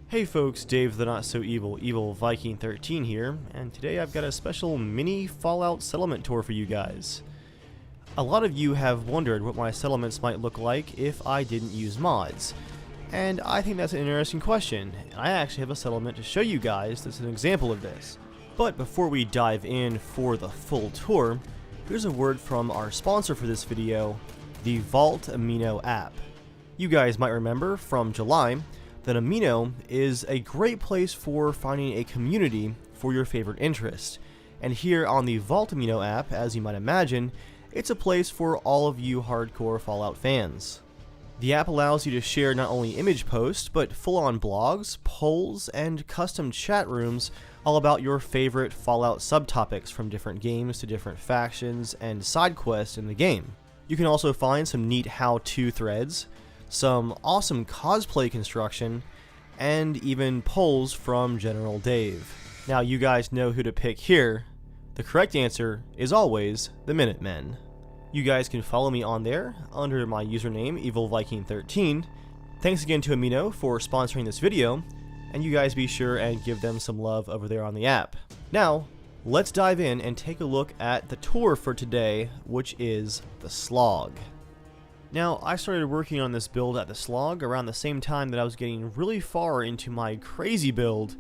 Hey folks, Dave the Not So Evil Viking 13 here, and today I've got a special mini Fallout settlement tour for you guys. A lot of you have wondered what my settlements might look like if I didn't use mods, and I think that's an interesting question. I actually have a settlement to show you guys that's an example of this. But before we dive in for the full tour, here's a word from our sponsor for this video, the Vault Amino app. You guys might remember from July that Amino is a great place for finding a community for your favorite interest. And here on the Vault Amino app, as you might imagine, it's a place for all of you hardcore Fallout fans. The app allows you to share not only image posts, but full-on blogs, polls, and custom chat rooms all about your favorite Fallout subtopics from different games to different factions and side quests in the game. You can also find some neat how-to threads, some awesome cosplay construction, and even polls from RangerDave. Now you guys know who to pick here. The correct answer is always the Minutemen. You guys can follow me on there under my username EvilViking13. Thanks again to Amino for sponsoring this video, and you guys be sure and give them some love over there on the app. Now, let's dive in and take a look at the tour for today, which is the SLOG. Now, I started working on this build at the SLOG around the same time that I was getting really far into my crazy build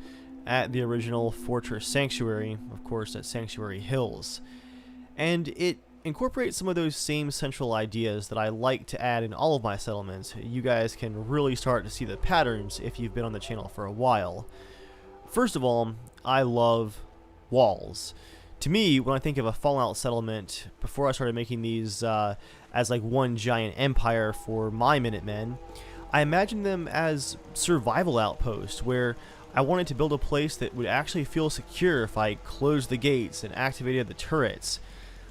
at the original Fortress Sanctuary, of course at Sanctuary Hills. And it incorporates some of those same central ideas that I like to add in all of my settlements. You guys can really start to see the patterns if you've been on the channel for a while. First of all, I love walls. To me, when I think of a Fallout settlement, before I started making these as like one giant empire for my Minutemen, I imagined them as survival outposts where I wanted to build a place that would actually feel secure if I closed the gates and activated the turrets.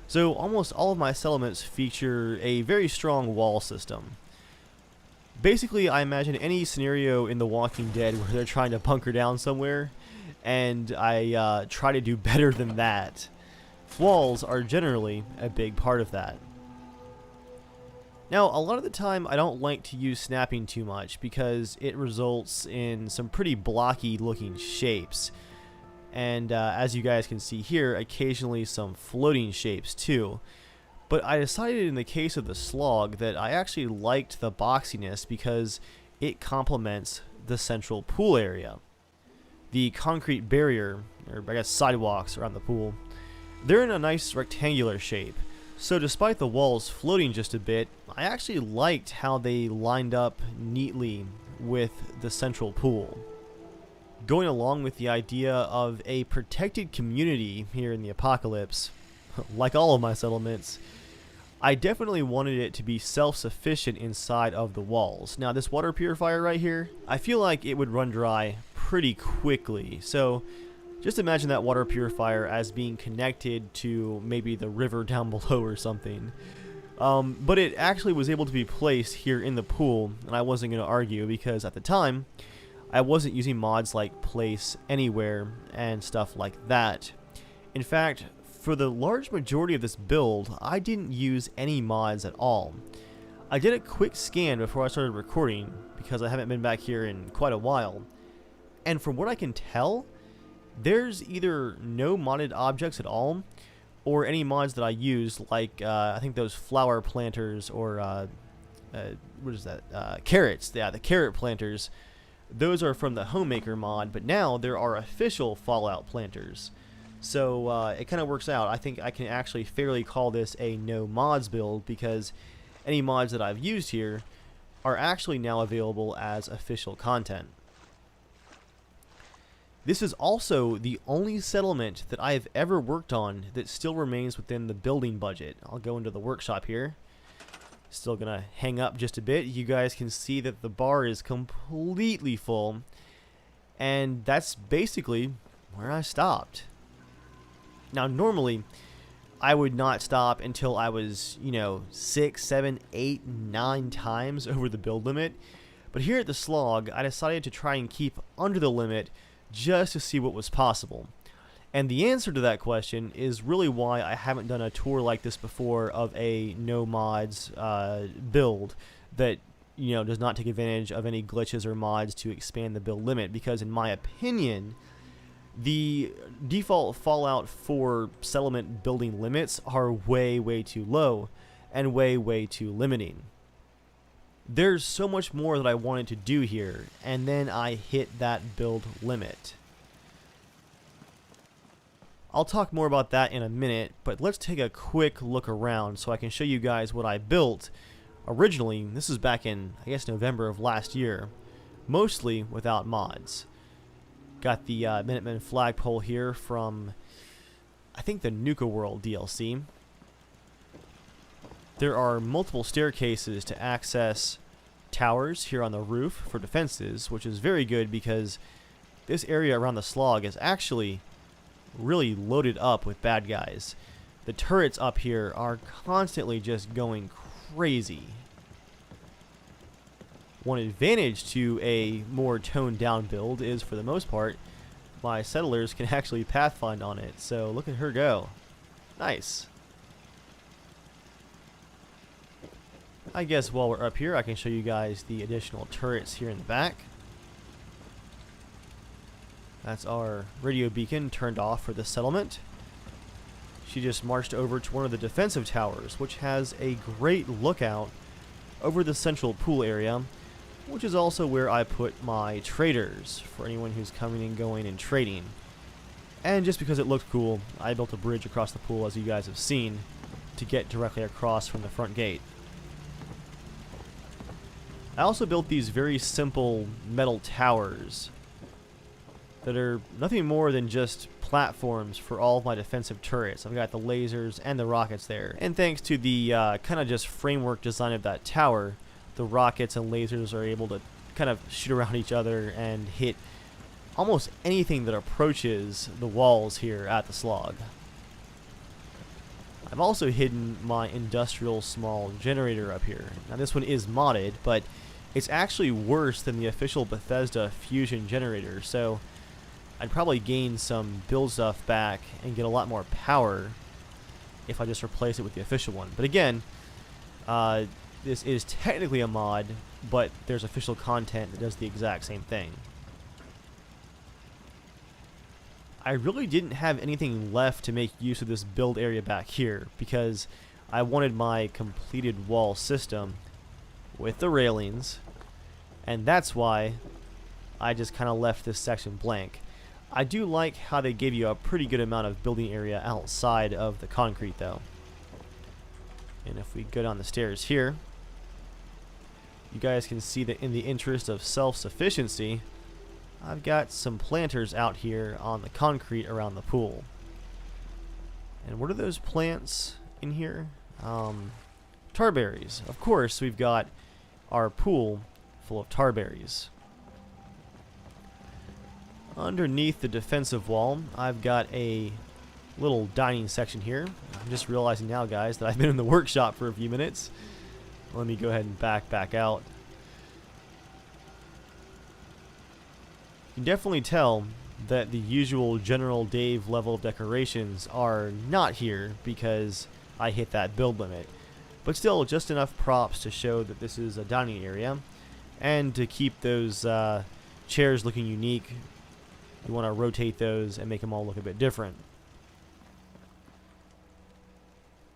So almost all of my settlements feature a very strong wall system. Basically, I imagine any scenario in The Walking Dead where they're trying to bunker down somewhere, and I try to do better than that. Walls are generally a big part of that. Now, a lot of the time I don't like to use snapping too much because it results in some pretty blocky looking shapes. And as you guys can see here, occasionally some floating shapes too. But I decided in the case of the SLOG that I actually liked the boxiness because it complements the central pool area. The concrete barrier, or I guess sidewalks around the pool, they're in a nice rectangular shape. So despite the walls floating just a bit, I actually liked how they lined up neatly with the central pool. Going along with the idea of a protected community here in the apocalypse, like all of my settlements, I definitely wanted it to be self-sufficient inside of the walls. Now this water purifier right here, I feel like it would run dry pretty quickly, so just imagine that water purifier as being connected to maybe the river down below or something. But it actually was able to be placed here in the pool, and I wasn't going to argue because at the time I wasn't using mods like Place Anywhere and stuff like that. In fact, for the large majority of this build, I didn't use any mods at all. I did a quick scan before I started recording because I haven't been back here in quite a while, and from what I can tell, there's either no modded objects at all, or any mods that I use, like I think those flower planters, or what is that? Carrots. Yeah, the carrot planters. Those are from the Homemaker mod, but now there are official Fallout planters. So it kind of works out. I think I can actually fairly call this a no mods build because any mods that I've used here are actually now available as official content. This is also the only settlement that I have ever worked on that still remains within the building budget. I'll go into the workshop here. Still gonna hang up just a bit. You guys can see that the bar is completely full, and that's basically where I stopped. Now normally I would not stop until I was, 6, 7, 8, 9 times over the build limit, but here at the SLOG I decided to try and keep under the limit just to see what was possible. And the answer to that question is really why I haven't done a tour like this before of a no mods build that does not take advantage of any glitches or mods to expand the build limit, because in my opinion, the default Fallout 4 settlement building limits are way too low and way too limiting. There's so much more that I wanted to do here, and then I hit that build limit. I'll talk more about that in a minute, but let's take a quick look around so I can show you guys what I built. Originally, this is back in, I guess, November of last year, mostly without mods. Got the Minutemen flagpole here from, I think, the Nuka World DLC. There are multiple staircases to access towers here on the roof for defenses, which is very good because this area around the SLOG is actually really loaded up with bad guys. The turrets up here are constantly just going crazy. One advantage to a more toned down build is, for the most part, my settlers can actually pathfind on it, so look at her go. Nice. I guess while we're up here, I can show you guys the additional turrets here in the back. That's our radio beacon turned off for the settlement. She just marched over to one of the defensive towers, which has a great lookout over the central pool area, which is also where I put my traders for anyone who's coming and going and trading. And just because it looked cool, I built a bridge across the pool, as you guys have seen, to get directly across from the front gate. I also built these very simple metal towers that are nothing more than just platforms for all of my defensive turrets. I've got the lasers and the rockets there. And thanks to the kind of just framework design of that tower, the rockets and lasers are able to kind of shoot around each other and hit almost anything that approaches the walls here at the SLOG. I've also hidden my industrial small generator up here. Now this one is modded, but it's actually worse than the official Bethesda fusion generator, so I'd probably gain some build stuff back and get a lot more power if I just replace it with the official one. But again, this is technically a mod, but there's official content that does the exact same thing. I really didn't have anything left to make use of this build area back here, because I wanted my completed wall system with the railings, and that's why I just kind of left this section blank. I do like how they gave you a pretty good amount of building area outside of the concrete though. And if we go down the stairs here, you guys can see that in the interest of self-sufficiency, I've got some planters out here on the concrete around the pool. And what are those plants in here? Tarberries. Of course, we've got our pool full of tarberries. Underneath the defensive wall, I've got a little dining section here. I'm just realizing now, guys, that I've been in the workshop for a few minutes. Let me go ahead and back out. You can definitely tell that the usual General Dave level of decorations are not here because I hit that build limit. But still, just enough props to show that this is a dining area, and to keep those chairs looking unique. You want to rotate those and make them all look a bit different.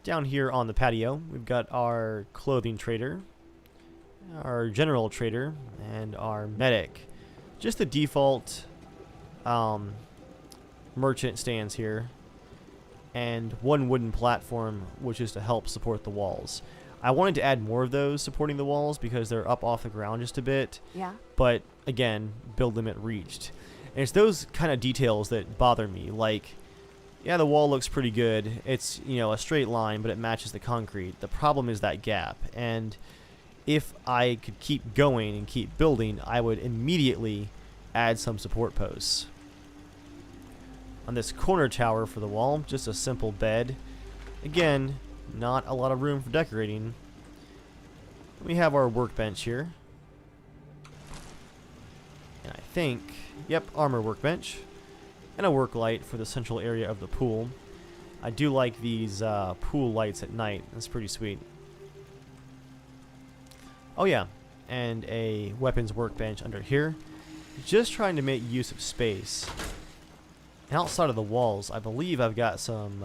Down here on the patio, we've got our clothing trader, our general trader, and our medic. Just the default merchant stands here, and one wooden platform, which is to help support the walls. I wanted to add more of those supporting the walls because they're up off the ground just a bit. Yeah. But again, build limit reached. And it's those kind of details that bother me. Like, yeah, the wall looks pretty good. It's, you know, a straight line, but it matches the concrete. The problem is that gap. And if I could keep going and keep building, I would immediately add some support posts. On this corner tower for the wall, just a simple bed. Again, not a lot of room for decorating. We have our workbench here. And I think, yep, armor workbench. And a work light for the central area of the pool. I do like these pool lights at night. That's pretty sweet. Oh yeah, and a weapons workbench under here, just trying to make use of space. And outside of the walls, I believe I've got some,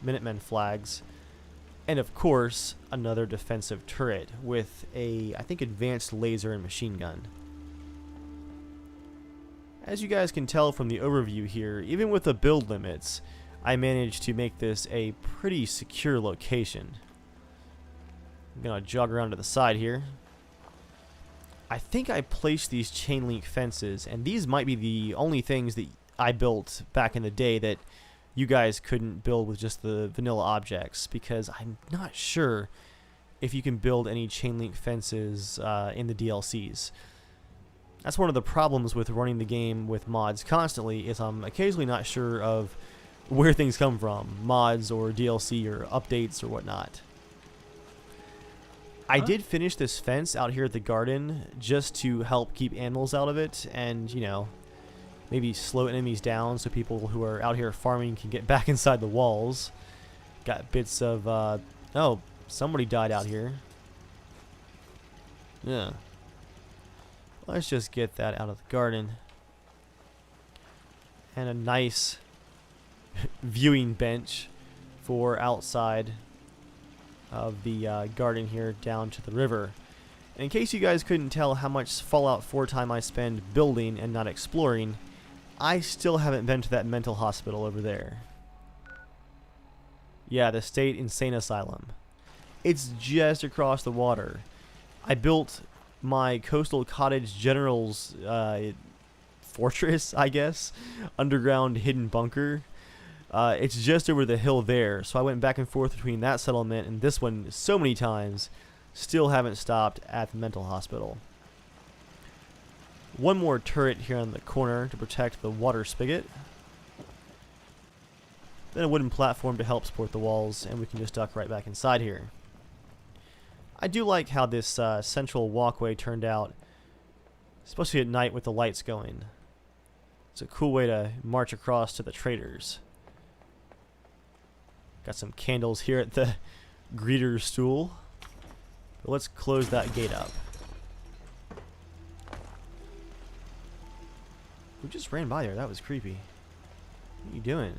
Minutemen flags, and of course, another defensive turret with a, I think, advanced laser and machine gun. As you guys can tell from the overview here, even with the build limits, I managed to make this a pretty secure location. I'm gonna jog around to the side here. I think I placed these chain link fences, and these might be the only things that I built back in the day that you guys couldn't build with just the vanilla objects, because I'm not sure if you can build any chain link fences in the DLCs. That's one of the problems with running the game with mods constantly, is I'm occasionally not sure of where things come from, mods or DLC or updates or whatnot. I did finish this fence out here at the garden just to help keep animals out of it, and, you know, maybe slow enemies down so people who are out here farming can get back inside the walls. Got bits of, oh, somebody died out here. Yeah. Let's just get that out of the garden. And a nice viewing bench for outside of the garden here down to the river. And in case you guys couldn't tell how much Fallout 4 time I spend building and not exploring, I still haven't been to that mental hospital over there. Yeah, the State Insane Asylum. It's just across the water. I built my Coastal Cottage General's fortress, I guess, underground hidden bunker. It's just over the hill there, so I went back and forth between that settlement and this one so many times. Still haven't stopped at the mental hospital. One more turret here on the corner to protect the water spigot. Then a wooden platform to help support the walls, and we can just duck right back inside here. I do like how this central walkway turned out, especially at night with the lights going. It's a cool way to march across to the traders. Got some candles here at the greeter's stool. But let's close that gate up. We just ran by there. That was creepy. What are you doing?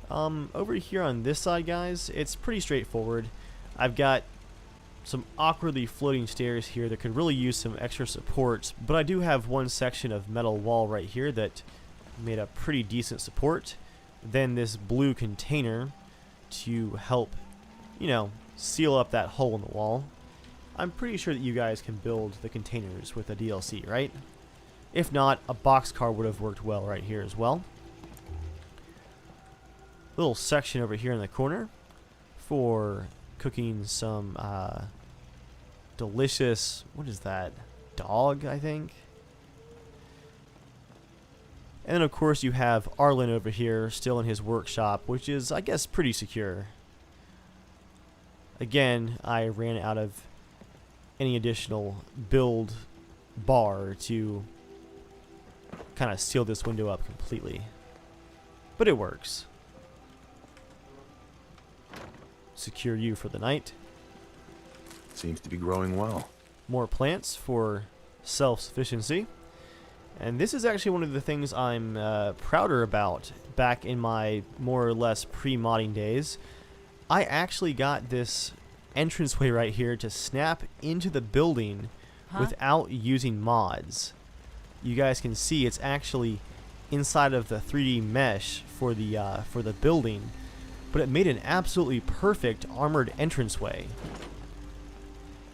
Over here on this side, guys, it's pretty straightforward. I've got some awkwardly floating stairs here that could really use some extra supports, but I do have one section of metal wall right here that made a pretty decent support. Then this blue container to help, you know, seal up that hole in the wall. I'm pretty sure that you guys can build the containers with a DLC, right? If not, a boxcar would have worked well right here as well. Little section over here in the corner for cooking some delicious, what is that, dog, I think? And then of course you have Arlen over here still in his workshop, which is, I guess, pretty secure. Again, I ran out of any additional build bar to kind of seal this window up completely, but it works. Secure you for the night. Seems to be growing well. More plants for self-sufficiency. And this is actually one of the things I'm prouder about back in my more or less pre-modding days. I actually got this entranceway right here to snap into the building without using mods. You guys can see it's actually inside of the 3D mesh for the building. But it made an absolutely perfect armored entranceway.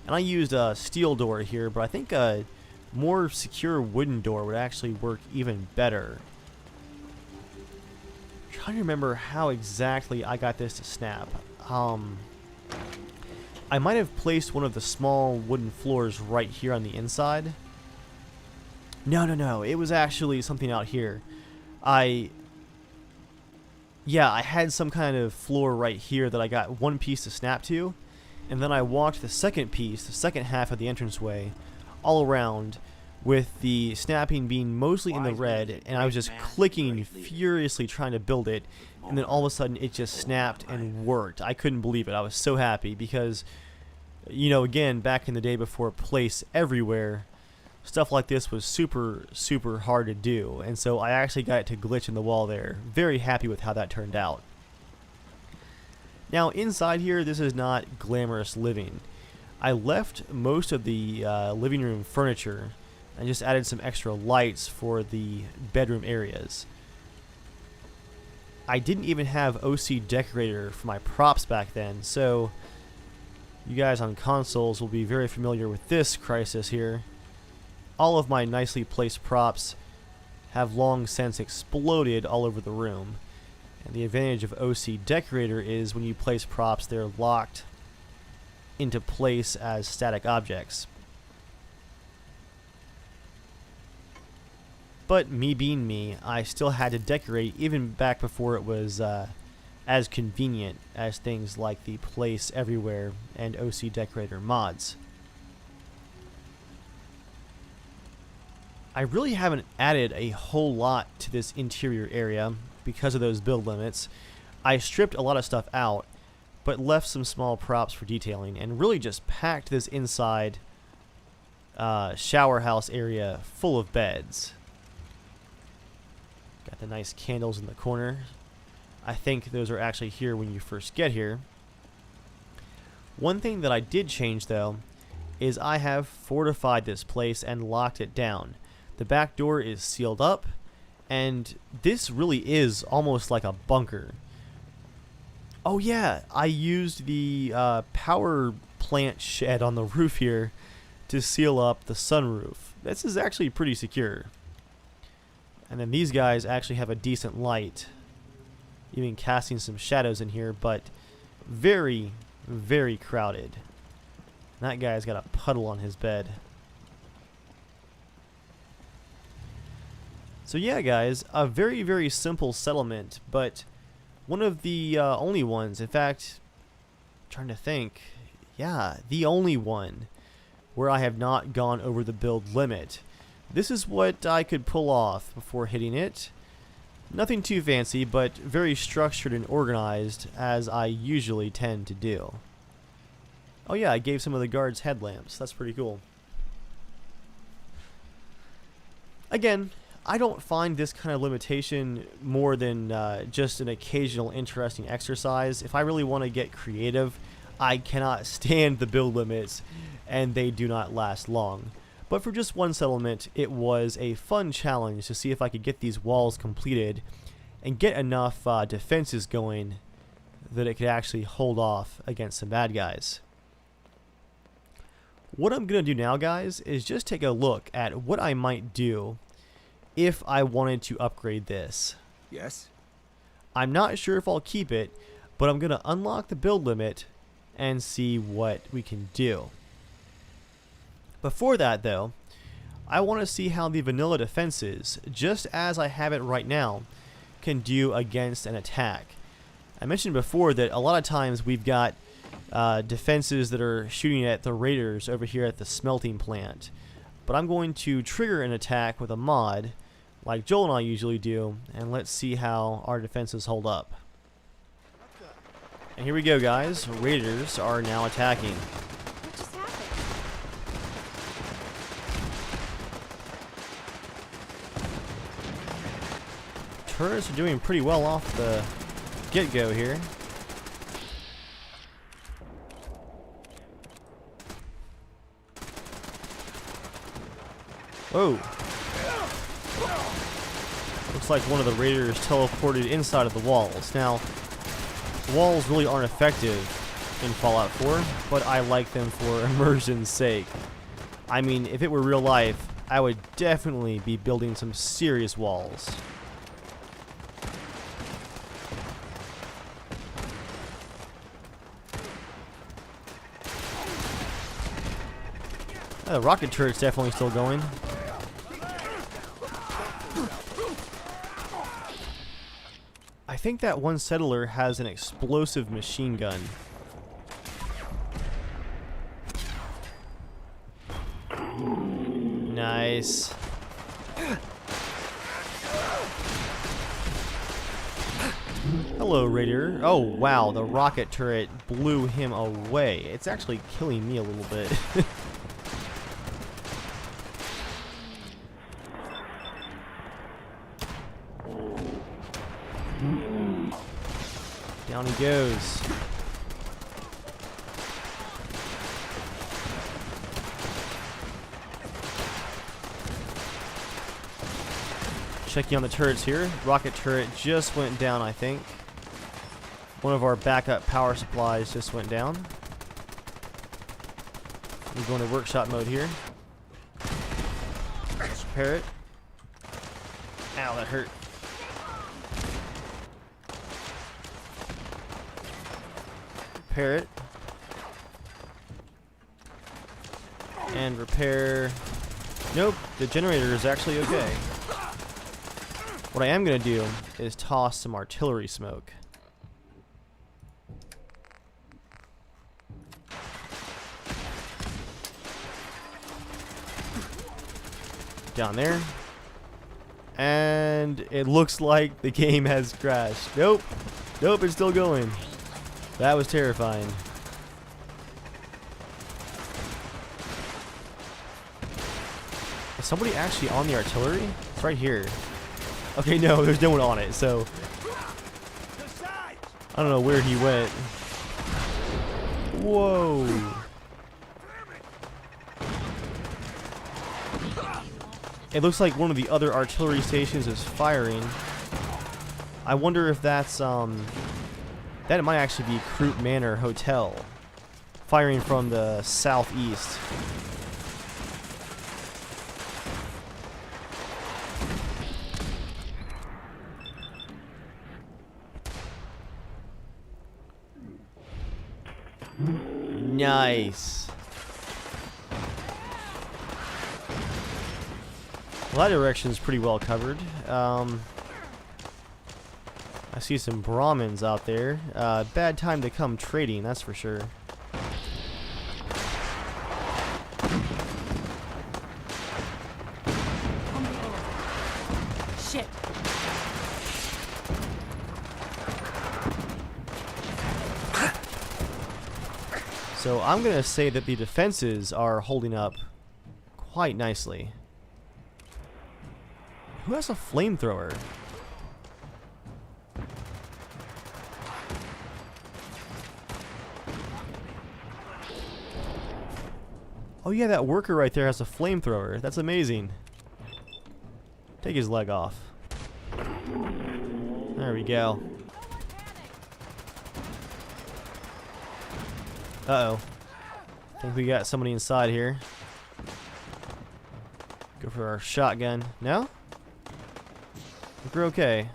And I used a steel door here, but I think a more secure wooden door would actually work even better. I'm trying to remember how exactly I got this to snap. I might have placed one of the small wooden floors right here on the inside. No, it was actually something out here. Yeah, I had some kind of floor right here that I got one piece to snap to, and then I walked the second piece, the second half of the entranceway, all around, with the snapping being mostly in the red, and I was just clicking furiously trying to build it, and then all of a sudden it just snapped and worked. I couldn't believe it. I was so happy because You know, again, back in the day before place everywhere, stuff like this was super, super hard to do. And so I actually got it to glitch in the wall there. Very happy with how that turned out. Now, inside here, this is not glamorous living. I left most of the living room furniture and just added some extra lights for the bedroom areas. I didn't even have OC decorator for my props back then, so you guys on consoles will be very familiar with this crisis here. All of my nicely placed props have long since exploded all over the room. And the advantage of OC decorator is when you place props, they're locked into place as static objects. But me being me, I still had to decorate even back before it was as convenient as things like the place everywhere and OC decorator mods. I really haven't added a whole lot to this interior area because of those build limits. I stripped a lot of stuff out, but left some small props for detailing and really just packed this inside shower house area full of beds. Got the nice candles in the corner. I think those are actually here when you first get here. One thing that I did change though is I have fortified this place and locked it down. The back door is sealed up, and this really is almost like a bunker. Oh yeah, I used the power plant shed on the roof here to seal up the sunroof. This is actually pretty secure. And then these guys actually have a decent light, even casting some shadows in here, but very, very crowded. That guy's got a puddle on his bed. So yeah, guys, a very, very simple settlement, but one of the only ones, in fact, I'm trying to think, yeah, the only one where I have not gone over the build limit. This is what I could pull off before hitting it. Nothing too fancy, but very structured and organized, as I usually tend to do. Oh yeah, I gave some of the guards headlamps. That's pretty cool. Again, I don't find this kind of limitation more than just an occasional interesting exercise. If I really want to get creative, I cannot stand the build limits, and they do not last long. But for just one settlement, it was a fun challenge to see if I could get these walls completed and get enough defenses going that it could actually hold off against some bad guys. What I'm going to do now, guys, is just take a look at what I might do if I wanted to upgrade this. Yes? I'm not sure if I'll keep it, but I'm going to unlock the build limit and see what we can do. Before that, though, I want to see how the vanilla defenses, just as I have it right now, can do against an attack. I mentioned before that a lot of times we've got defenses that are shooting at the raiders over here at the smelting plant. But I'm going to trigger an attack with a mod, like Joel and I usually do, and let's see how our defenses hold up. And here we go, guys. Raiders are now attacking. What just happened? Turrets are doing pretty well off the get-go here. Whoa. Looks like one of the raiders teleported inside of the walls. Now, walls really aren't effective in Fallout 4, but I like them for immersion's sake. I mean, if it were real life, I would definitely be building some serious walls. The rocket turret's definitely still going. I think that one settler has an explosive machine gun. Nice. Hello, Raider. Oh, wow, the rocket turret blew him away. It's actually killing me a little bit. Down he goes. Checking on the turrets here. Rocket turret just went down, I think. One of our backup power supplies just went down. We go into workshop mode here. Let's repair it. Ow, that hurt. Repair it. And repair. Nope, the generator is actually okay. What I am going to do is toss some artillery smoke. Down there. And it looks like the game has crashed. Nope. Nope, it's still going. That was terrifying. Is somebody actually on the artillery? It's right here. Okay, no, there's no one on it, so I don't know where he went. Whoa. It looks like one of the other artillery stations is firing. I wonder if that's, that might actually be Croup Manor Hotel. Firing from the southeast. Nice. Well, that direction is pretty well covered. I see some Brahmins out there. Bad time to come trading, that's for sure. Shit. So I'm gonna say that the defenses are holding up quite nicely. Who has a flamethrower? Oh yeah, that worker right there has a flamethrower. That's amazing. Take his leg off. There we go. Uh-oh. Think we got somebody inside here. Go for our shotgun. No? I think we're okay.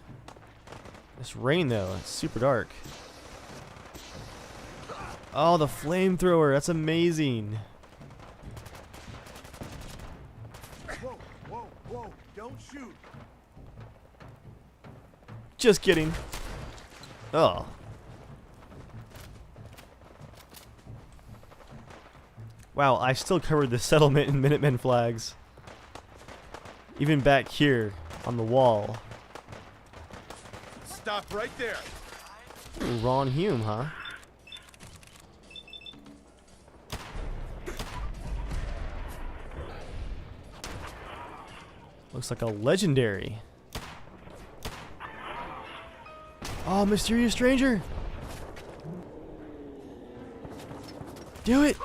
This rain though, it's super dark. Oh, the flamethrower, that's amazing. Whoa, whoa, whoa, don't shoot. Just kidding. Oh. Wow, I still covered the settlement in Minutemen flags. Even back here on the wall. Stop right there. Ooh, Ron Hume, huh? Looks like a legendary. Oh, mysterious stranger! Do it!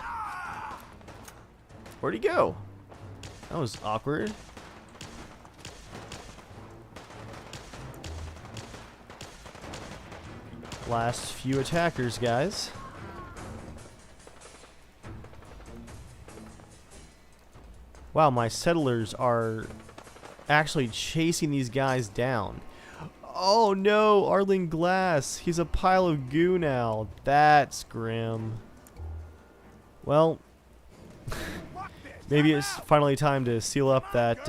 Where'd he go? That was awkward. Last few attackers, guys. Wow, my settlers are actually chasing these guys down. Oh no, Arlen Glass. He's a pile of goo now. That's grim. Well, maybe it's finally time to seal up that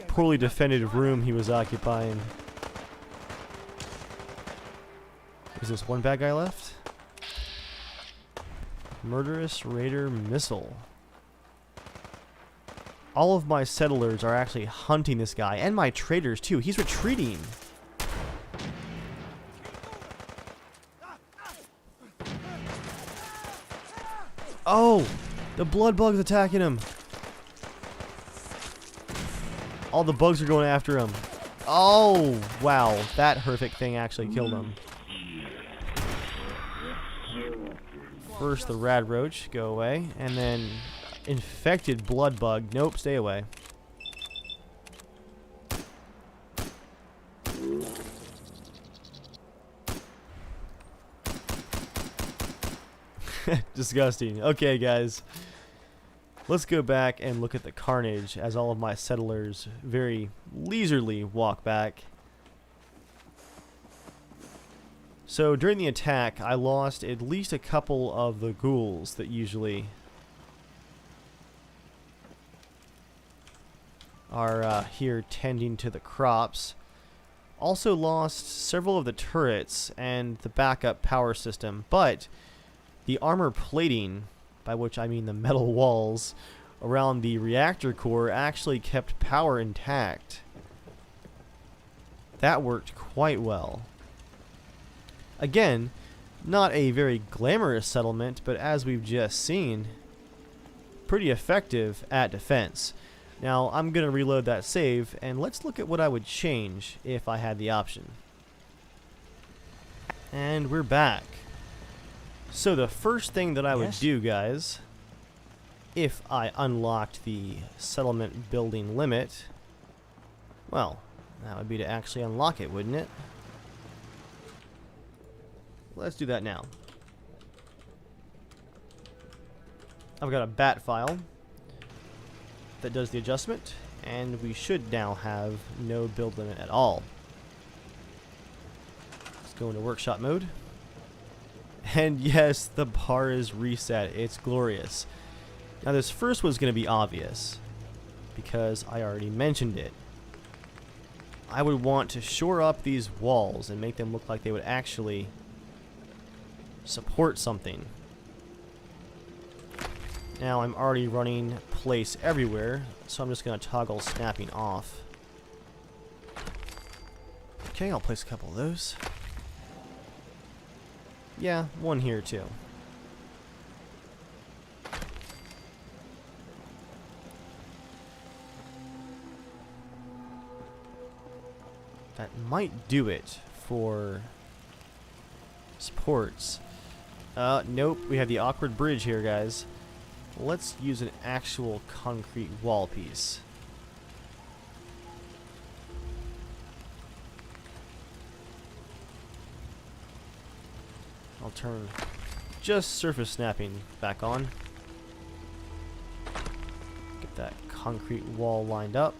poorly defended room he was occupying. Is this one bad guy left? Murderous Raider Missile. All of my settlers are actually hunting this guy, and my traders too. He's retreating. Oh! The blood bug's attacking him. All the bugs are going after him. Oh! Wow. That horrific thing actually killed him. First the rad roach. Go away. And then infected blood bug. Nope. Stay away. Disgusting. Okay, guys. Let's go back and look at the carnage as all of my settlers very leisurely walk back. So during the attack, I lost at least a couple of the ghouls that usually are here tending to the crops. Also lost several of the turrets and the backup power system, but the armor plating, by which I mean the metal walls, around the reactor core actually kept power intact. That worked quite well. Again, not a very glamorous settlement, but as we've just seen, pretty effective at defense. Now, I'm going to reload that save, and let's look at what I would change if I had the option. And we're back. So the first thing that I would do, guys, if I unlocked the settlement building limit, well, that would be to actually unlock it, wouldn't it? Let's do that now. I've got a bat file that does the adjustment, and we should now have no build limit at all. Let's go into workshop mode. And yes, the bar is reset. It's glorious. Now this first was going to be obvious because I already mentioned it. I would want to shore up these walls and make them look like they would actually support something. Now I'm already running place everywhere, so I'm just going to toggle snapping off. Okay, I'll place a couple of those. Yeah, one here too. That might do it for supports. Nope, we have the awkward bridge here, guys. Let's use an actual concrete wall piece. I'll turn just surface snapping back on. Get that concrete wall lined up.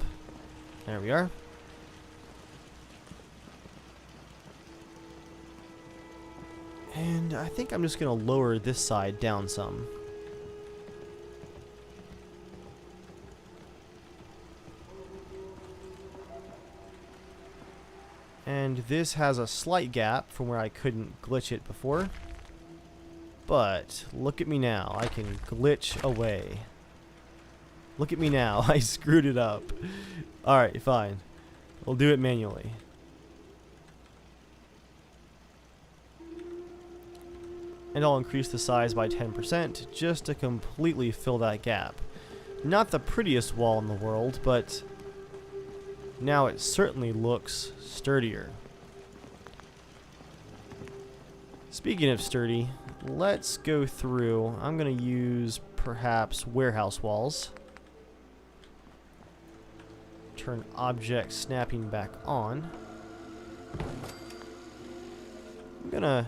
There we are. And I think I'm just going to lower this side down some. And this has a slight gap from where I couldn't glitch it before. But look at me now. I can glitch away. Look at me now. I screwed it up. Alright, fine. We'll do it manually. And I'll increase the size by 10% just to completely fill that gap. Not the prettiest wall in the world, but now it certainly looks sturdier. Speaking of sturdy, let's go through. I'm going to use perhaps warehouse walls. Turn object snapping back on. I'm going to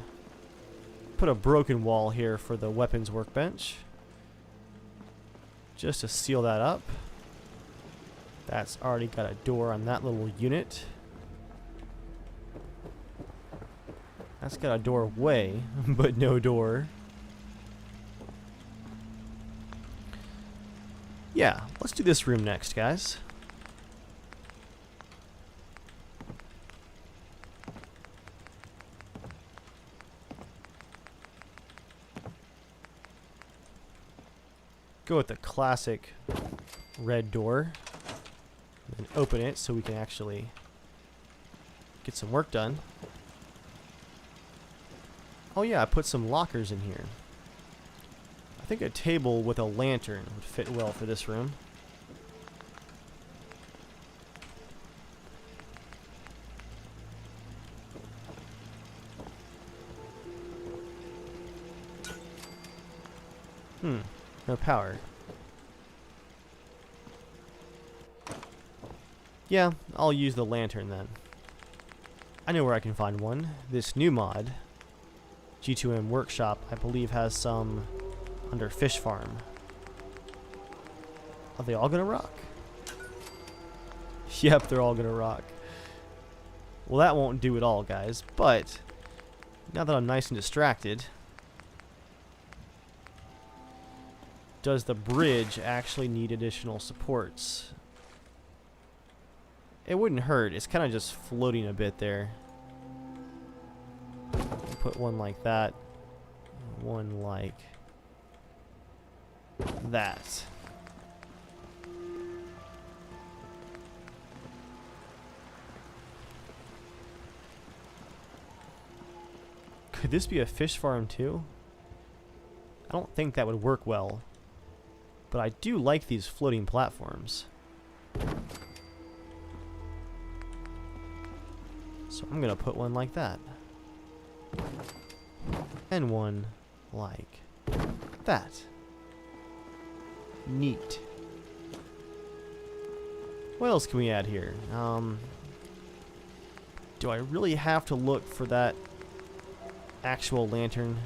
put a broken wall here for the weapons workbench, just to seal that up. That's already got a door on that little unit. That's got a doorway, but no door. Yeah, let's do this room next, guys. Go with the classic red door. And open it so we can actually get some work done. Oh yeah, I put some lockers in here. I think a table with a lantern would fit well for this room. No power. Yeah, I'll use the lantern then. I know where I can find one. This new mod, G2M Workshop, I believe has some under Fish Farm. Are they all gonna rock? Yep, they're all gonna rock. Well, that won't do it all, guys, but now that I'm nice and distracted, does the bridge actually need additional supports? It wouldn't hurt. It's kind of just floating a bit there. Put one like that. One like that. Could this be a fish farm too? I don't think that would work well. But I do like these floating platforms. So I'm gonna put one like that. And one like that. Neat. What else can we add here? Do I really have to look for that actual lantern?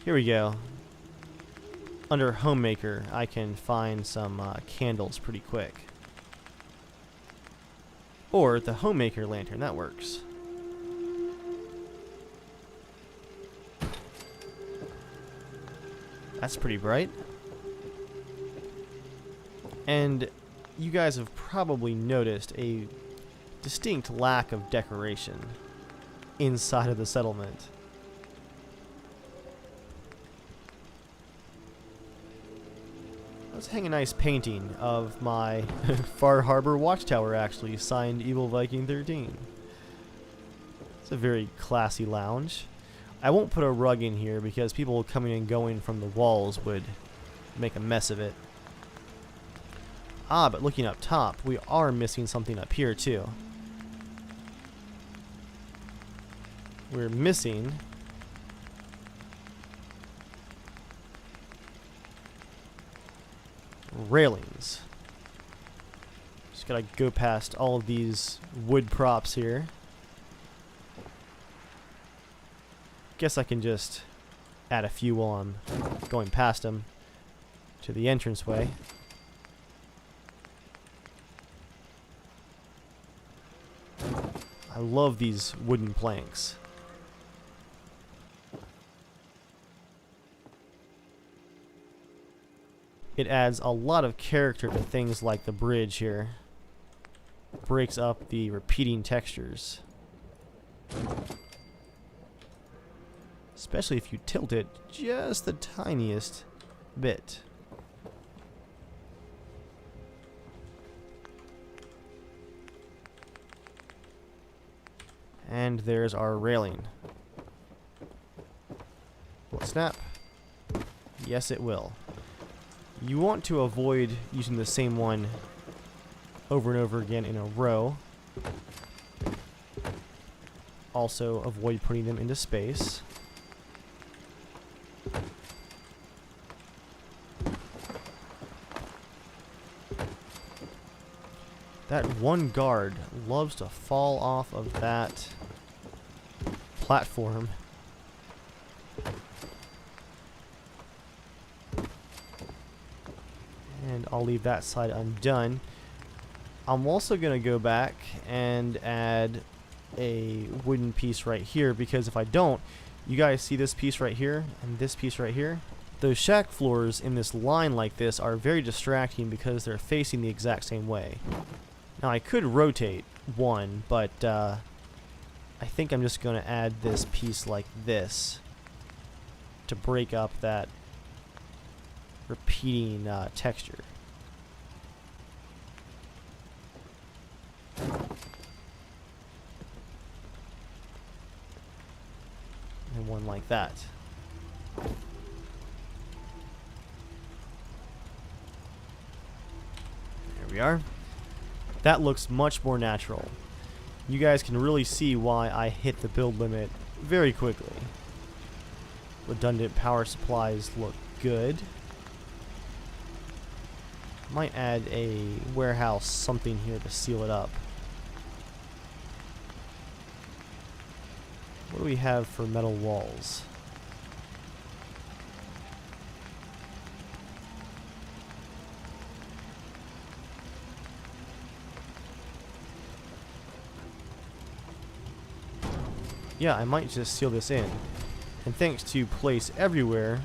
Here we go. Under Homemaker, I can find some candles pretty quick. Or the Homemaker lantern, that works. That's pretty bright. And you guys have probably noticed a distinct lack of decoration inside of the settlement. Let's hang a nice painting of my Far Harbor Watchtower, actually, signed Evil Viking 13. It's a very classy lounge. I won't put a rug in here because people coming and going from the walls would make a mess of it. Ah, but looking up top, we are missing something up here too. We're missing railings. Just gotta go past all of these wood props here. Guess I can just add a few while I'm going past them to the entranceway. I love these wooden planks. It adds a lot of character to things like the bridge here. Breaks up the repeating textures. Especially if you tilt it just the tiniest bit. And there's our railing. Will it snap? Yes, it will. You want to avoid using the same one over and over again in a row. Also, avoid putting them into space. That one guard loves to fall off of that platform. And I'll leave that side undone. I'm also going to go back and add a wooden piece right here, because if I don't, you guys see this piece right here and this piece right here? Those shack floors in this line like this are very distracting because they're facing the exact same way. Now I could rotate one, but I think I'm just going to add this piece like this to break up that repeating texture. one like that. There we are. That looks much more natural. You guys can really see why I hit the build limit very quickly. Redundant power supplies look good. Might add a warehouse something here to seal it up. What do we have for metal walls? Yeah, I might just seal this in. And thanks to place everywhere,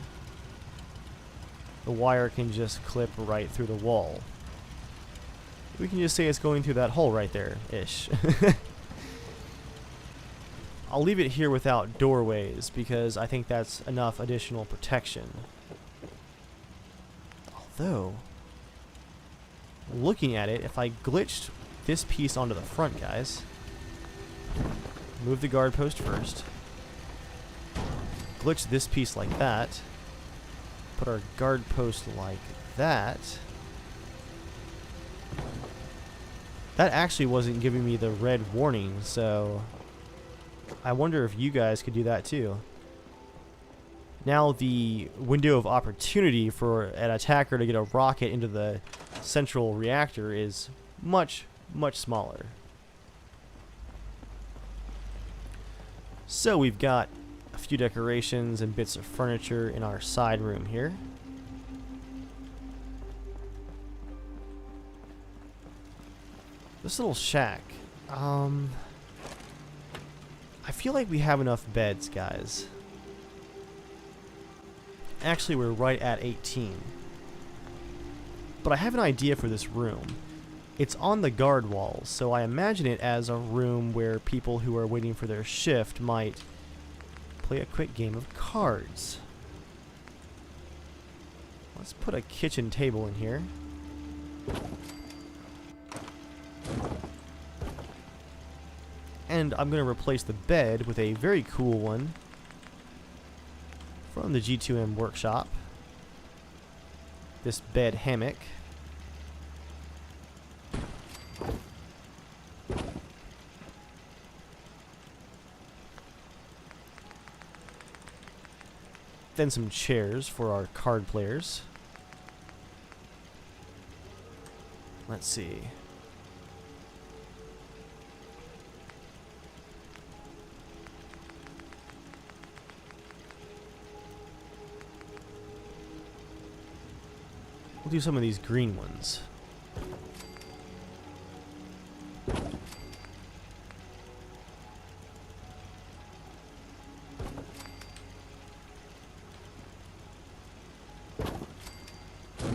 the wire can just clip right through the wall. We can just say it's going through that hole right there-ish. I'll leave it here without doorways because I think that's enough additional protection. Although, looking at it, if I glitched this piece onto the front, guys, move the guard post first, glitch this piece like that, put our guard post like that. That actually wasn't giving me the red warning, so I wonder if you guys could do that too. Now the window of opportunity for an attacker to get a rocket into the central reactor is much, much smaller. So we've got a few decorations and bits of furniture in our side room here. This little shack. I feel like we have enough beds, guys. Actually, we're right at 18. But I have an idea for this room. It's on the guard wall, so I imagine it as a room where people who are waiting for their shift might play a quick game of cards. Let's put a kitchen table in here. And I'm going to replace the bed with a very cool one from the G2M workshop. This bed hammock. Then some chairs for our card players. Let's see. We'll do some of these green ones.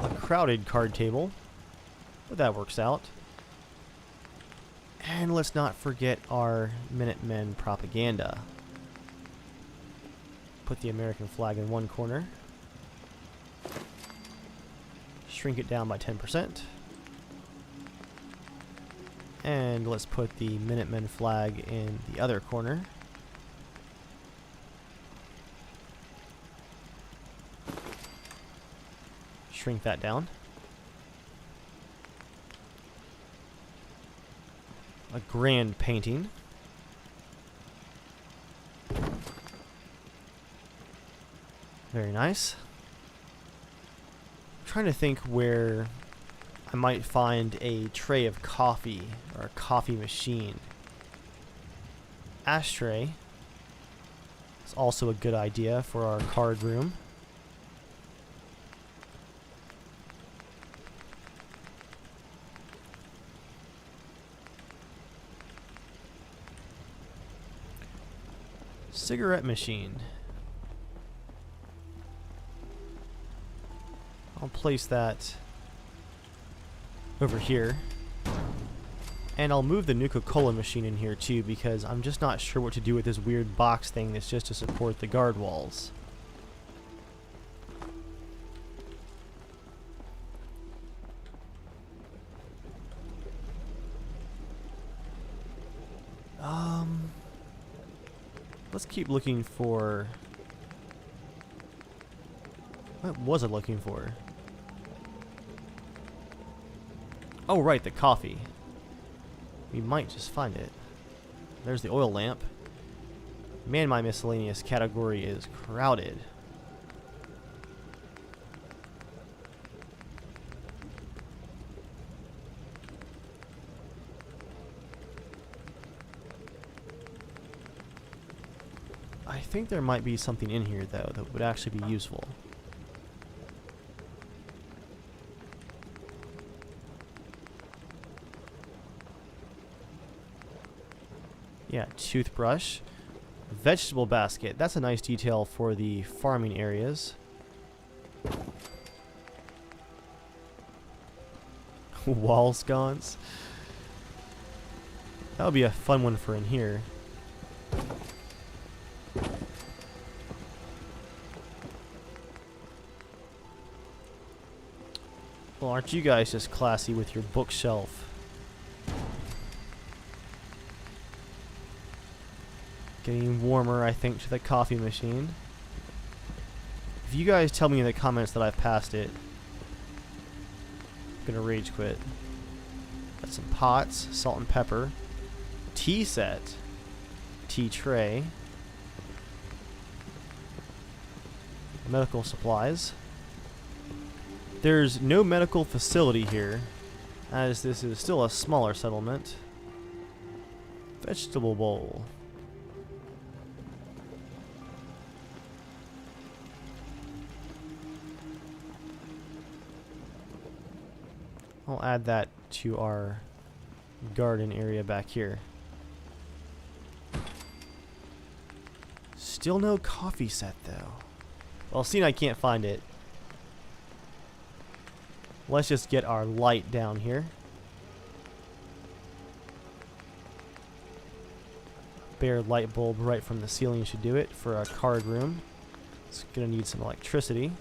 A crowded card table, but that works out. And let's not forget our Minutemen propaganda. Put the American flag in one corner. Shrink it down by 10%. And let's put the Minutemen flag in the other corner. Shrink that down. A grand painting. Very nice. Trying to think where I might find a tray of coffee or a coffee machine. Ashtray is also a good idea for our card room. Cigarette machine. I'll place that over here. And I'll move the Nuka-Cola machine in here too, because I'm just not sure what to do with this weird box thing that's just to support the guard walls. Let's keep looking for... What was I looking for? Oh, right, the coffee. We might just find it. There's the oil lamp. Man, my miscellaneous category is crowded. I think there might be something in here, though, that would actually be useful. Yeah, toothbrush. Vegetable basket. That's a nice detail for the farming areas. Wall sconce. That would be a fun one for in here. Well, aren't you guys just classy with your bookshelf? Getting warmer, I think, to the coffee machine. If you guys tell me in the comments that I've passed it, I'm gonna rage quit. Got some pots, salt and pepper, tea set, tea tray, medical supplies. There's no medical facility here, as this is still a smaller settlement. Vegetable bowl. I'll add that to our garden area back here. Still no coffee set, though. Well, seeing I can't find it, let's just get our light down here. Bare light bulb right from the ceiling should do it for a card room. It's gonna need some electricity.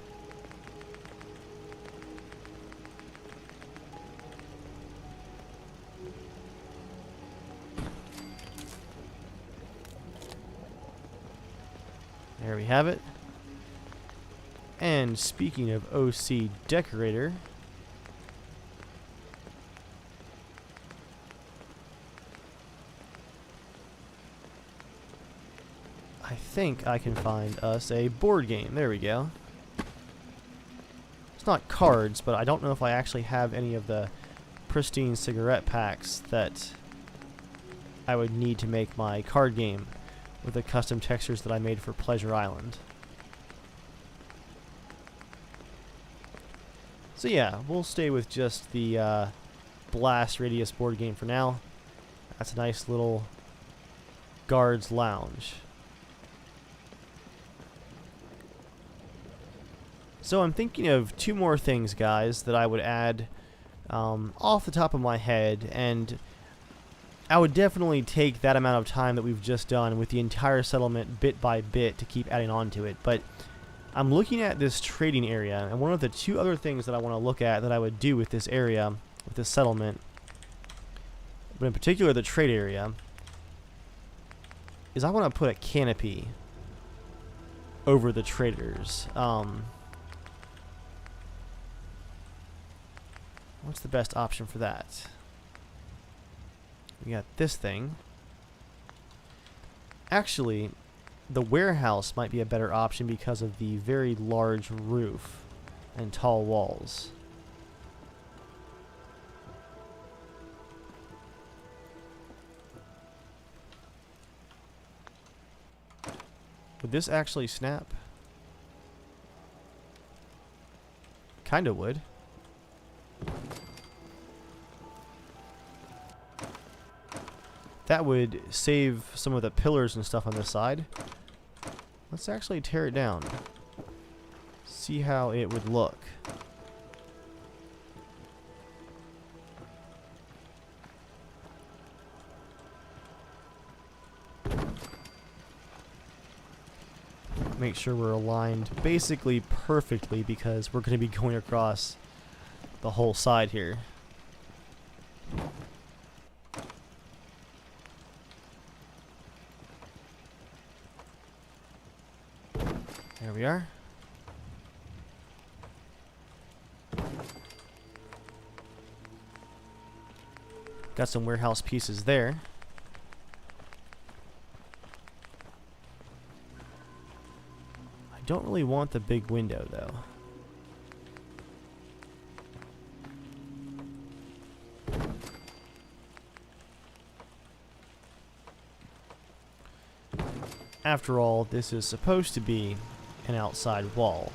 There we have it. And speaking of OC decorator, I think I can find us a board game. There we go. It's not cards, but I don't know if I actually have any of the pristine cigarette packs that I would need to make my card game with the custom textures that I made for Pleasure Island. So yeah, we'll stay with just the Blast Radius board game for now. That's a nice little guard's lounge. So I'm thinking of two more things, guys, that I would add off the top of my head, and I would definitely take that amount of time that we've just done with the entire settlement bit by bit to keep adding on to it. But I'm looking at this trading area, and one of the two other things that I want to look at that I would do with this area, with this settlement, but in particular the trade area, is I want to put a canopy over the traders. What's the best option for that? We got this thing. Actually, the warehouse might be a better option because of the very large roof and tall walls. Would this actually snap? Kinda would. That would save some of the pillars and stuff on this side. Let's actually tear it down. See how it would look. Make sure we're aligned basically perfectly because we're going to be going across the whole side here. There we are. Got some warehouse pieces there. I don't really want the big window though. After all, this is supposed to be an outside wall.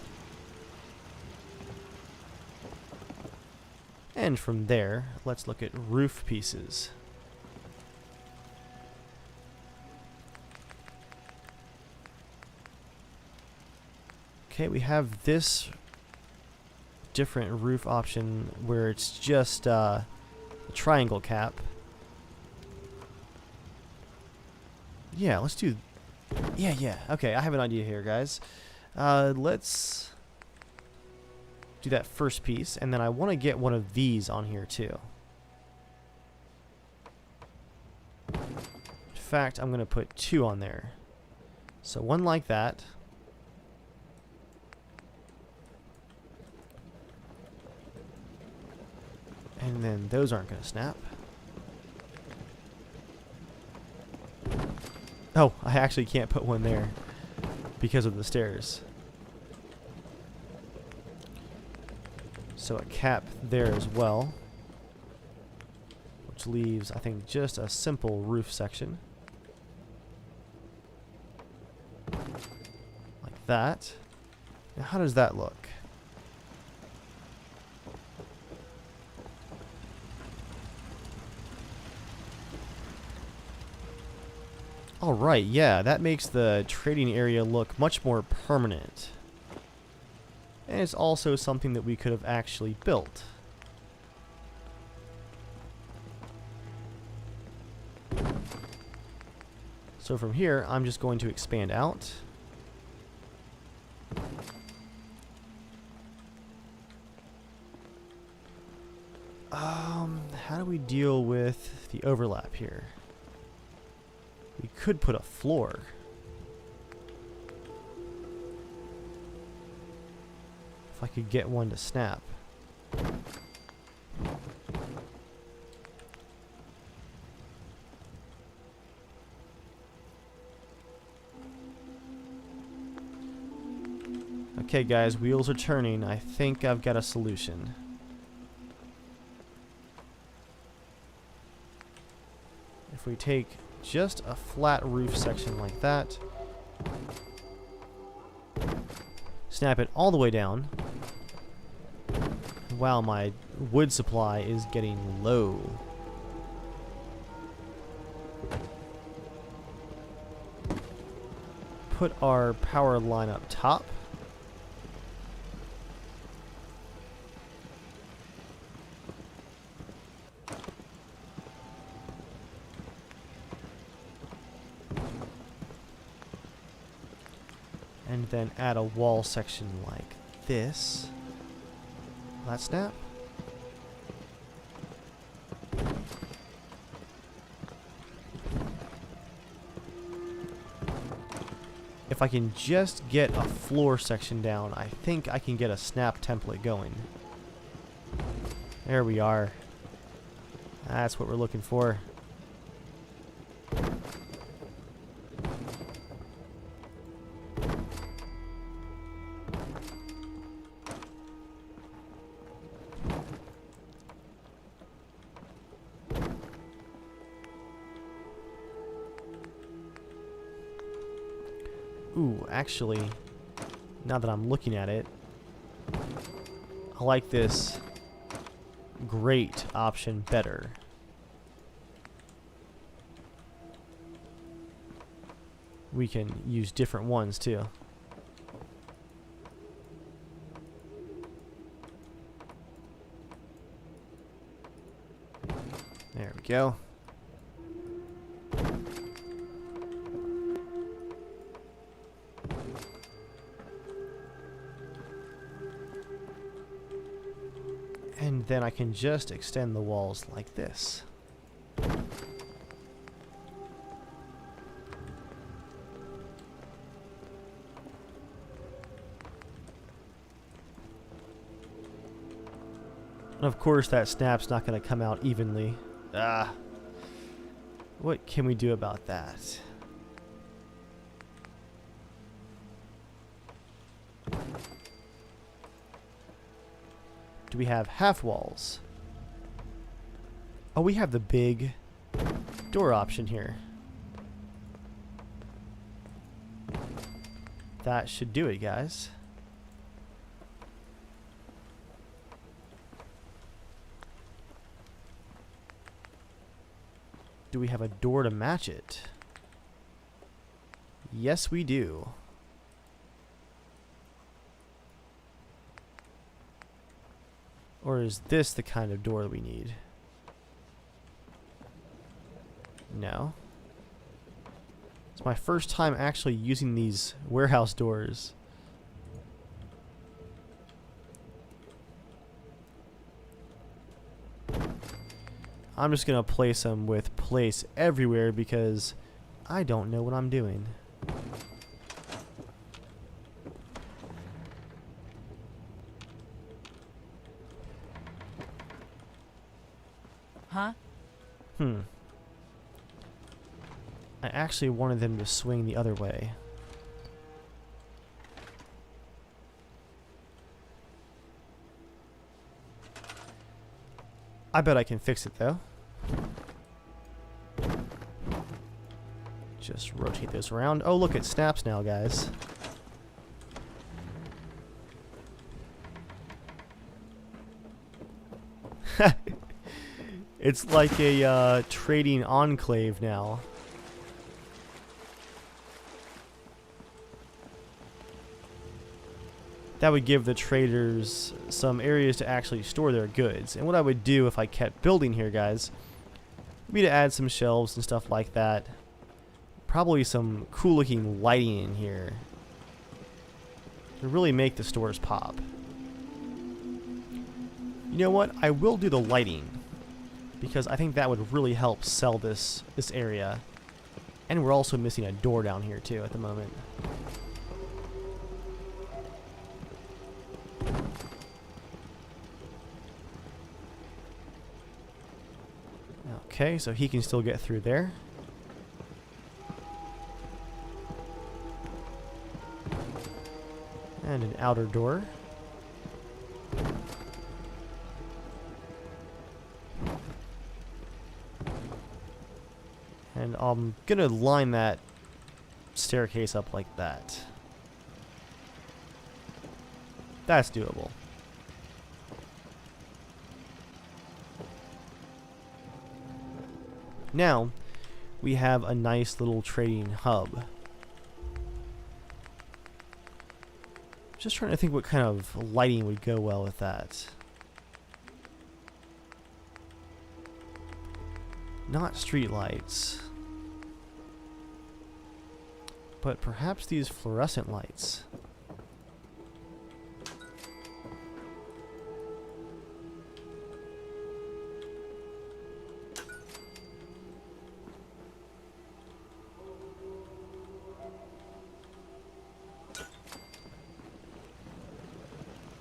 And from there, let's look at roof pieces. Okay, we have this different roof option where it's just a triangle cap. Yeah, let's do... Yeah. Okay, I have an idea here, guys. Let's do that first piece, and then I want to get one of these on here too. In fact, I'm going to put 2 on there. So one like that. And then those aren't going to snap. Oh, I actually can't put one there because of the stairs. So a cap there as well, which leaves, I think, just a simple roof section. Like that. Now, how does that look? Alright, yeah, that makes the trading area look much more permanent. And it's also something that we could have actually built. So from here, I'm just going to expand out. How do we deal with the overlap here? We could put a floor. If I could get one to snap. Okay guys, wheels are turning. I think I've got a solution. If we take just a flat roof section like that, snap it all the way down. Wow, my wood supply is getting low. Put our power line up top. And then add a wall section like this. Will that snap? If I can just get a floor section down, I think I can get a snap template going. There we are. That's what we're looking for. Ooh, actually, now that I'm looking at it, I like this grate option better. We can use different ones too. There we go. And then I can just extend the walls like this. And of course that snap's not going to come out evenly. Ah. What can we do about that? Do we have half walls? Oh, we have the big door option here. That should do it, guys. Do we have a door to match it? Yes, we do. Or is this the kind of door that we need? No. It's my first time actually using these warehouse doors. I'm just gonna place them with place everywhere because I don't know what I'm doing. Huh? I actually wanted them to swing the other way. I bet I can fix it though. Just rotate those around. Oh, look, it snaps now, guys. It's like a trading enclave now. That would give the traders some areas to actually store their goods. And what I would do if I kept building here, guys, would be to add some shelves and stuff like that. Probably some cool looking lighting in here to really make the stores pop. You know what? I will do the lighting because I think that would really help sell this area. And we're also missing a door down here too at the moment. Okay, so he can still get through there. And an outer door. And I'm gonna line that staircase up like that. That's doable. Now, we have a nice little trading hub. Just trying to think what kind of lighting would go well with that. Not street lights, but perhaps these fluorescent lights.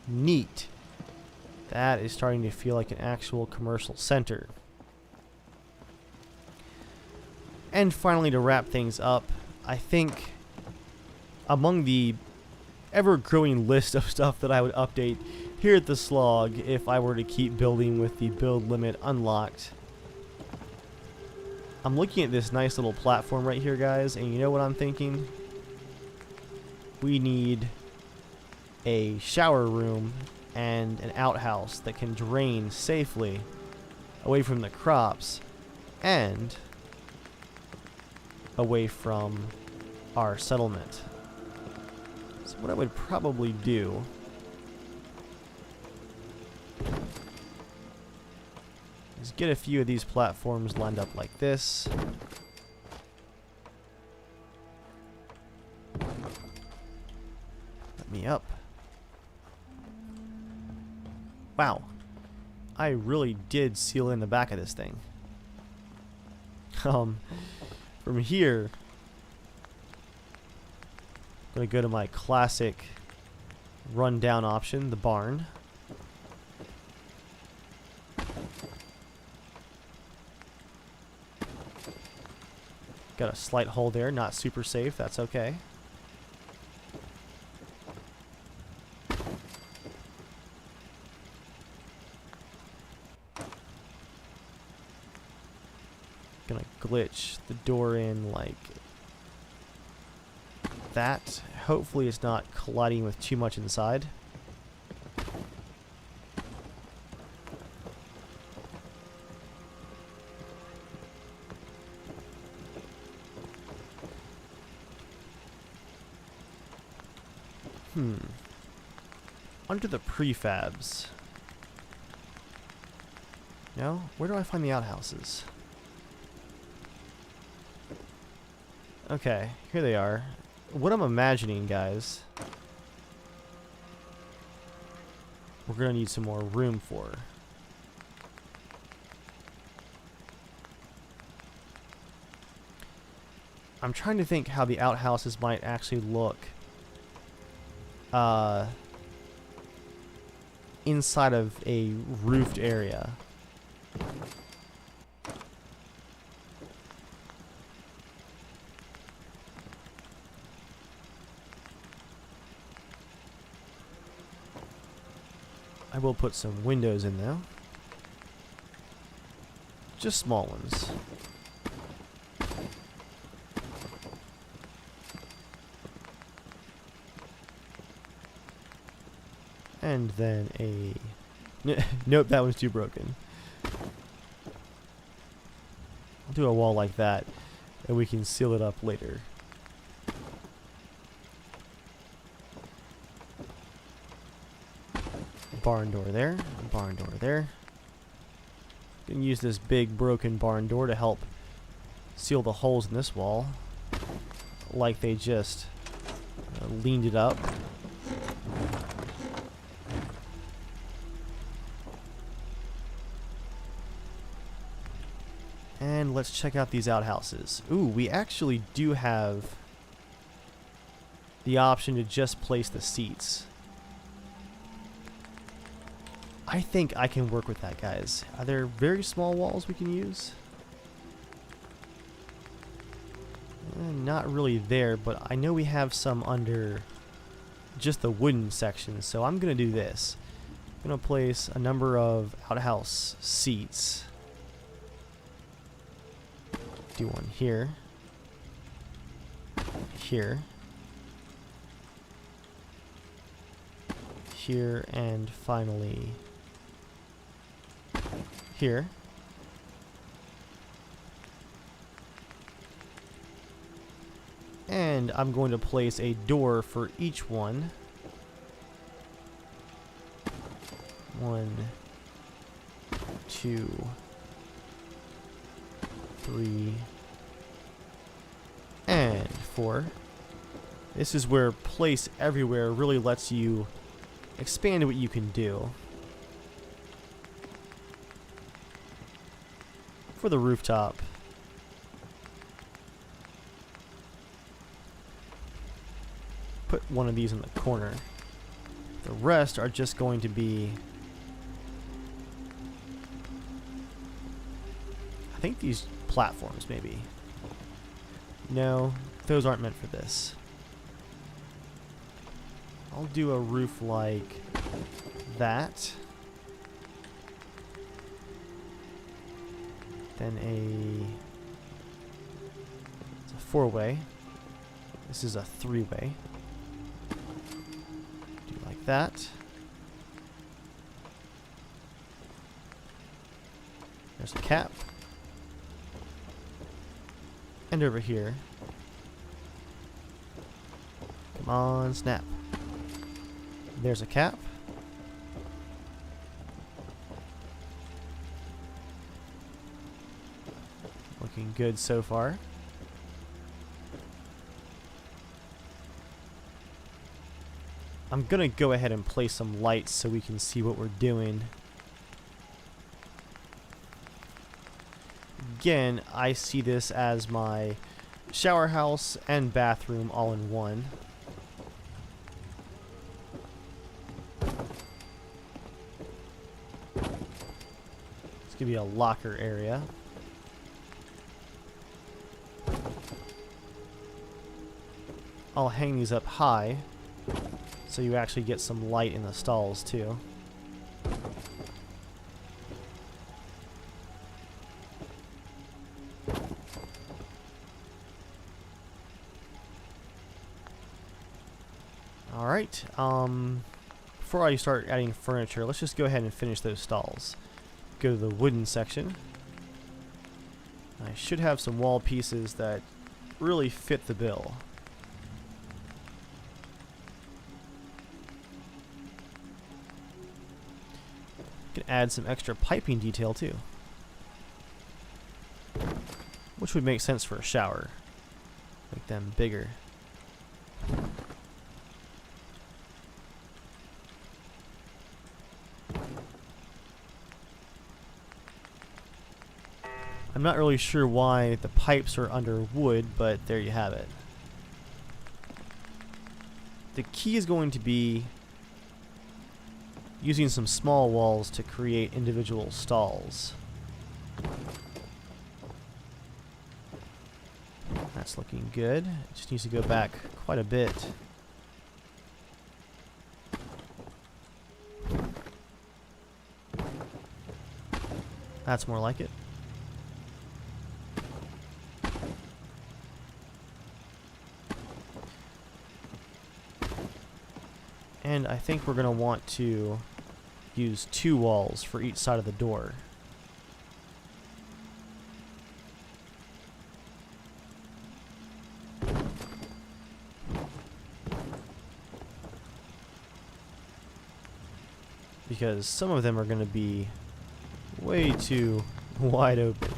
Neat. That is starting to feel like an actual commercial center. And finally, to wrap things up, I think among the ever-growing list of stuff that I would update here at the SLOG if I were to keep building with the build limit unlocked, I'm looking at this nice little platform right here, guys, and you know what I'm thinking? We need a shower room and an outhouse that can drain safely away from the crops and away from our settlement. So what I would probably do is get a few of these platforms lined up like this. Let me up. Wow, I really did seal in the back of this thing. From here, I'm gonna go to my classic rundown option, the barn. Got a slight hole there, not super safe, that's okay. Gonna glitch the door in like that. Hopefully it's not colliding with too much inside. Under the prefabs. No? Where do I find the outhouses? Okay, here they are. What I'm imagining, guys, we're gonna need some more room for. I'm trying to think how the outhouses might actually look inside of a roofed area. I will put some windows in though. Just small ones. And then a... Nope, that one's too broken. I'll do a wall like that, and we can seal it up later. Barn door there, barn door there. You can use this big broken barn door to help seal the holes in this wall, like they just leaned it up. And let's check out these outhouses. Ooh, we actually do have the option to just place the seats. I think I can work with that, guys. Are there very small walls we can use? Not really there, but I know we have some under just the wooden section, so I'm going to do this. I'm going to place a number of outhouse seats. Do one here, here, here, and finally here. And I'm going to place a door for each one. 1, 2, 3, and 4. This is where place everywhere really lets you expand what you can do. For the rooftop, put one of these in the corner. The rest are just going to be, I think these platforms maybe. No, those aren't meant for this. I'll do a roof like that. Then it's a 4-way. This is a 3-way. Do like that. There's a cap. And over here. Come on, snap. There's a cap. Looking good so far. I'm gonna go ahead and place some lights so we can see what we're doing. Again, I see this as my shower house and bathroom all in one. It's gonna be a locker area. I'll hang these up high so you actually get some light in the stalls too. Alright, before I start adding furniture, let's just go ahead and finish those stalls. Go to the wooden section. I should have some wall pieces that really fit the bill. Can add some extra piping detail too, which would make sense for a shower. Make them bigger. I'm not really sure why the pipes are under wood, but there you have it. The key is going to be using some small walls to create individual stalls. That's looking good. It just needs to go back quite a bit. That's more like it. And I think we're going to want to use 2 walls for each side of the door. Because some of them are going to be way too wide open.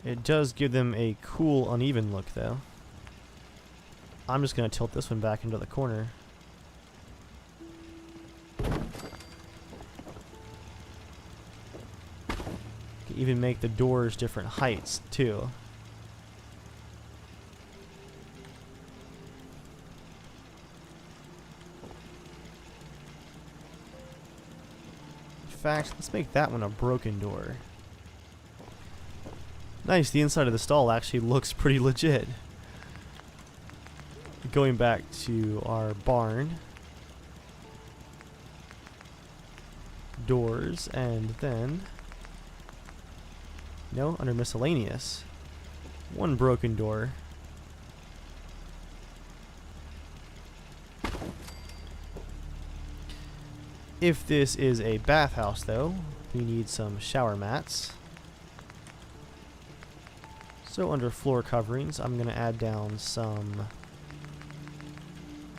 It does give them a cool, uneven look, though. I'm just going to tilt this one back into the corner. Can even make the doors different heights, too. In fact, let's make that one a broken door. Nice, the inside of the stall actually looks pretty legit. Going back to our barn. Doors, and then... no, under miscellaneous. 1 broken door. If this is a bathhouse, though, we need some shower mats. So under floor coverings, I'm going to add down some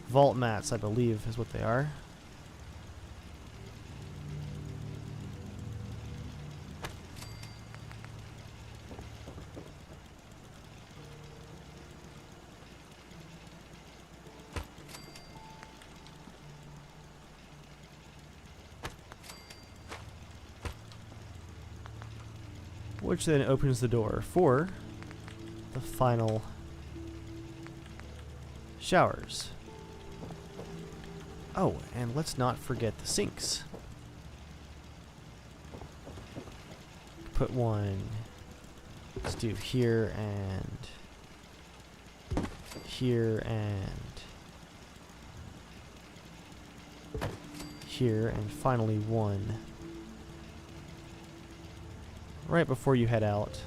vault mats, I believe is what they are. Which then opens the door for the final showers. Oh, and let's not forget the sinks. Put one, let's do here and here and here, and finally one right before you head out.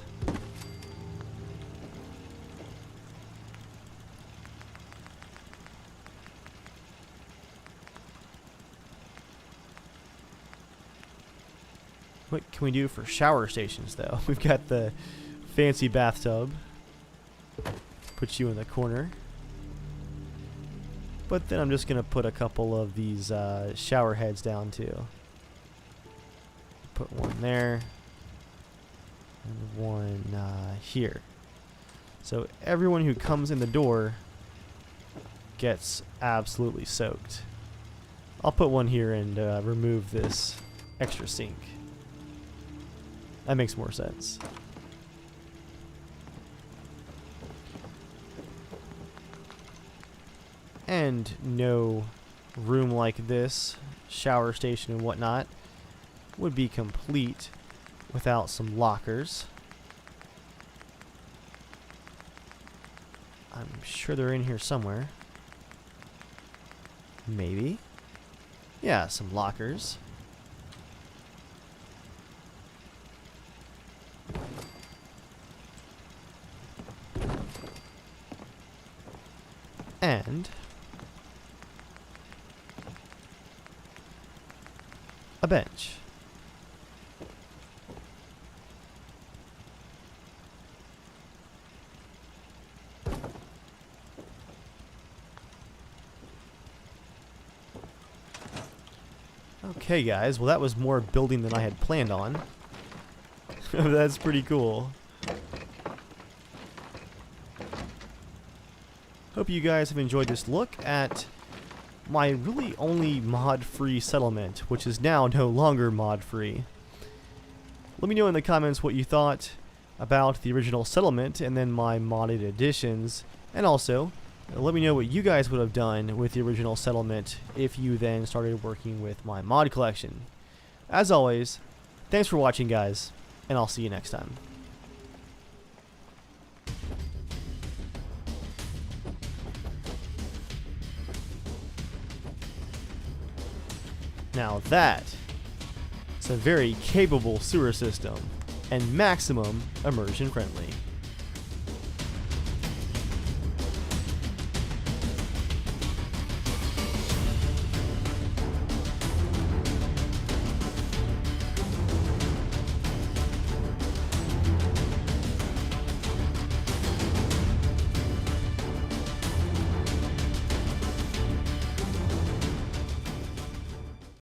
What can we do for shower stations, though? We've got the fancy bathtub. Put you in the corner. But then I'm just going to put a couple of these shower heads down, too. Put one there. And one here. So everyone who comes in the door gets absolutely soaked. I'll put one here and remove this extra sink. That makes more sense. And no room like this, shower station and whatnot, would be complete without some lockers. I'm sure they're in here somewhere. Maybe. Yeah, some lockers. And a bench. Okay guys, well that was more building than I had planned on. That's pretty cool. Hope you guys have enjoyed this look at my really only mod-free settlement, which is now no longer mod-free. Let me know in the comments what you thought about the original settlement and then my modded additions, and also let me know what you guys would have done with the original settlement if you then started working with my mod collection. As always, thanks for watching guys, and I'll see you next time. Now that is a very capable sewer system, and maximum immersion friendly.